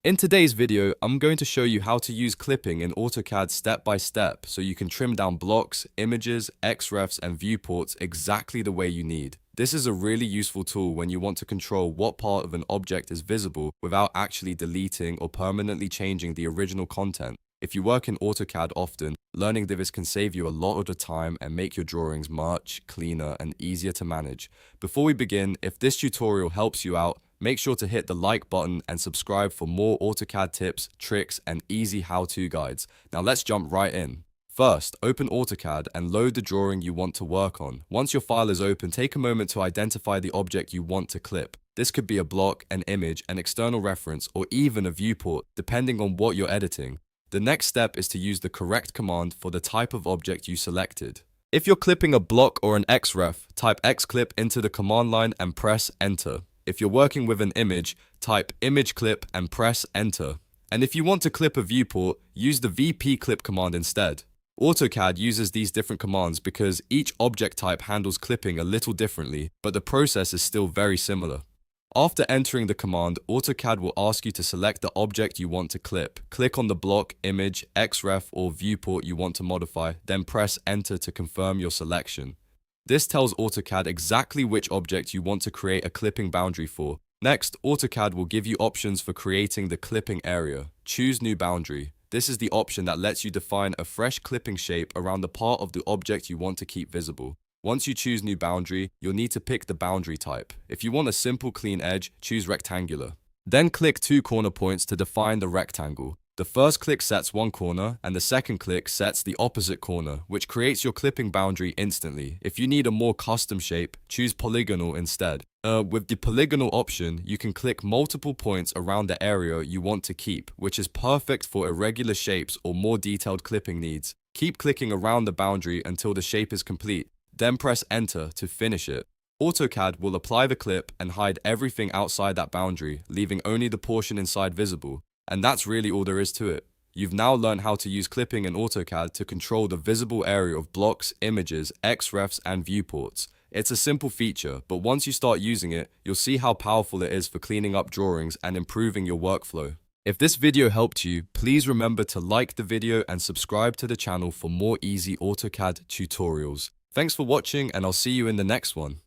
In today's video, I'm going to show you how to use clipping in AutoCAD step by step so you can trim down blocks, images, xrefs, and viewports exactly the way you need. This is a really useful tool when you want to control what part of an object is visible without actually deleting or permanently changing the original content. If you work in AutoCAD often, learning this can save you a lot of the time and make your drawings much cleaner and easier to manage. Before we begin, if this tutorial helps you out, make sure to hit the like button and subscribe for more AutoCAD tips, tricks, and easy how-to guides. Now let's jump right in. First, open AutoCAD and load the drawing you want to work on. Once your file is open, take a moment to identify the object you want to clip. This could be a block, an image, an external reference, or even a viewport, depending on what you're editing. The next step is to use the correct command for the type of object you selected. If you're clipping a block or an xref, type xclip into the command line and press enter. If you're working with an image, type imageclip and press enter. And if you want to clip a viewport, use the vpclip command instead. AutoCAD uses these different commands because each object type handles clipping a little differently, but the process is still very similar. After entering the command, AutoCAD will ask you to select the object you want to clip. Click on the block, image, xref, or viewport you want to modify, then press enter to confirm your selection. This tells AutoCAD exactly which object you want to create a clipping boundary for. Next, AutoCAD will give you options for creating the clipping area. Choose New Boundary. This is the option that lets you define a fresh clipping shape around the part of the object you want to keep visible. Once you choose New Boundary, you'll need to pick the boundary type. If you want a simple clean edge, choose Rectangular. Then click two corner points to define the rectangle. The first click sets one corner, and the second click sets the opposite corner, which creates your clipping boundary instantly. If you need a more custom shape, choose Polygonal instead. With the Polygonal option, you can click multiple points around the area you want to keep, which is perfect for irregular shapes or more detailed clipping needs. Keep clicking around the boundary until the shape is complete. Then press enter to finish it. AutoCAD will apply the clip and hide everything outside that boundary, leaving only the portion inside visible. And that's really all there is to it. You've now learned how to use clipping in AutoCAD to control the visible area of blocks, images, xrefs, and viewports. It's a simple feature, but once you start using it, you'll see how powerful it is for cleaning up drawings and improving your workflow. If this video helped you, please remember to like the video and subscribe to the channel for more easy AutoCAD tutorials. Thanks for watching, and I'll see you in the next one.